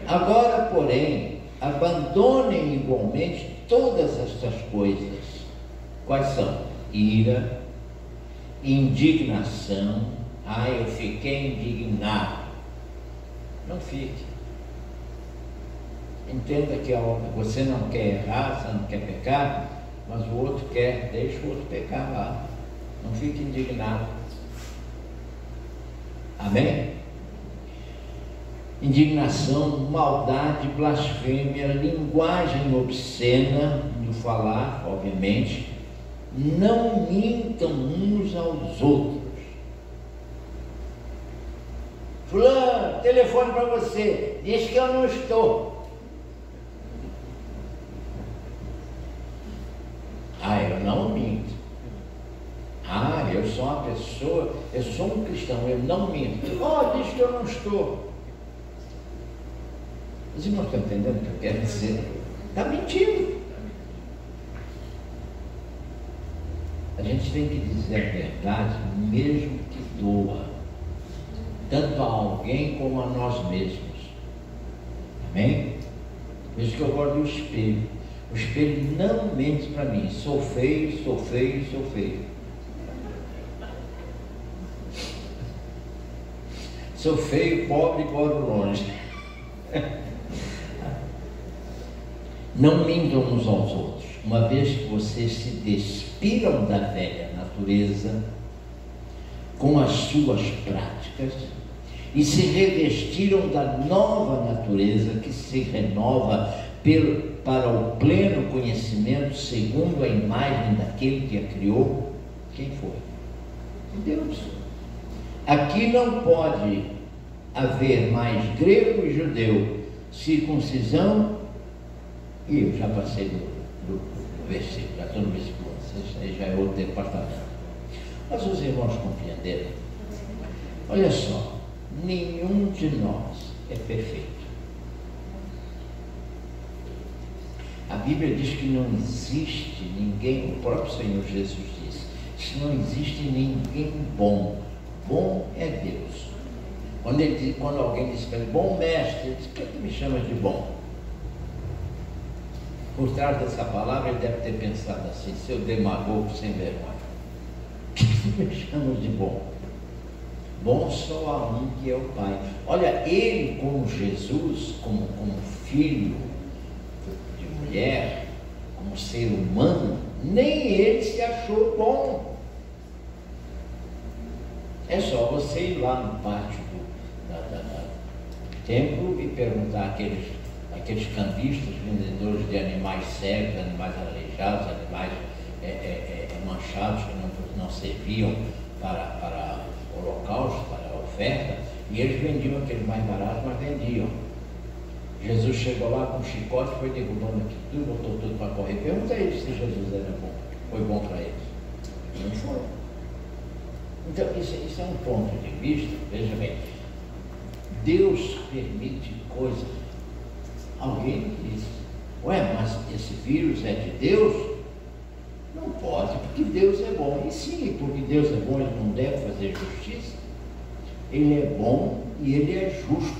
Agora, porém, abandonem igualmente todas estas coisas. Quais são? Ira, indignação. Eu fiquei indignado. Não fique. Entenda que você não quer errar, você não quer pecar, mas o outro quer, deixa o outro pecar lá. Não fique indignado. Amém? Indignação, maldade, blasfêmia, linguagem obscena, do falar, obviamente. Não mintam uns aos outros. Fulano, telefone para você, diz que eu não estou. Eu não minto. Eu sou uma pessoa, eu sou um cristão, eu não minto. Diz que eu não estou. Os irmãos estão entendendo o que eu quero dizer? Está mentindo. A gente tem que dizer a verdade, mesmo que doa, tanto a alguém como a nós mesmos. Amém? Por isso que eu gosto do espelho. O espelho não mente para mim. Sou feio, sou feio, sou feio. Sou feio, pobre e moro longe. Não mintam uns aos outros, uma vez que vocês se despiram da velha natureza com as suas práticas e se revestiram da nova natureza que se renova para o pleno conhecimento segundo a imagem daquele que a criou. Quem foi? Deus. Aqui não pode haver mais grego e judeu, circuncisão, e eu já passei do versículo, já estou no versículo 11, isso aí já é outro departamento. Mas os irmãos compreenderam? Olha só, nenhum de nós é perfeito. A Bíblia diz que não existe ninguém, o próprio Senhor Jesus disse, que não existe ninguém bom. Bom é Deus. Quando alguém diz para ele, bom mestre, ele diz, por que me chama de bom? Por trás dessa palavra ele deve ter pensado assim, seu demagogo sem vergonha. O que me chama de bom? Bom só há um, que é o Pai. Olha, ele como Jesus, como filho de mulher, como ser humano, nem ele se achou bom. É só você ir lá no pátio do templo e perguntar aqueles cambistas, vendedores de animais cegos, animais aleijados, animais manchados que não serviam para holocausto, para a oferta, e eles vendiam aqueles mais baratos, mas vendiam. Jesus chegou lá com um chicote, foi derrubando aquilo tudo, botou tudo para correr. Pergunta a eles se Jesus era bom, foi bom para eles. Não foi. Então, isso é um ponto de vista, veja bem, Deus permite coisas. Alguém diz, mas esse vírus é de Deus? Não pode, porque Deus é bom. E sim, porque Deus é bom, ele não deve fazer justiça. Ele é bom e ele é justo.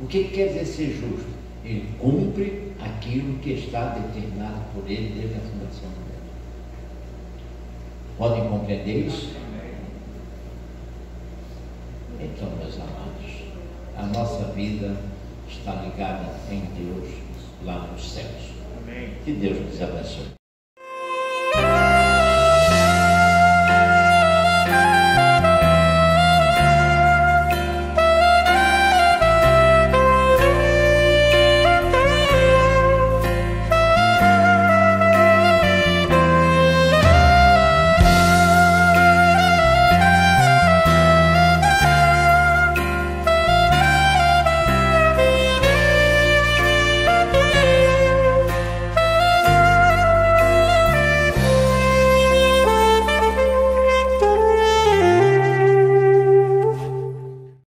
O que quer dizer ser justo? Ele cumpre aquilo que está determinado por ele desde a fundação do mundo. Podem compreender isso? Então, meus amados, a nossa vida está ligada em Deus lá nos céus. Que Deus nos abençoe.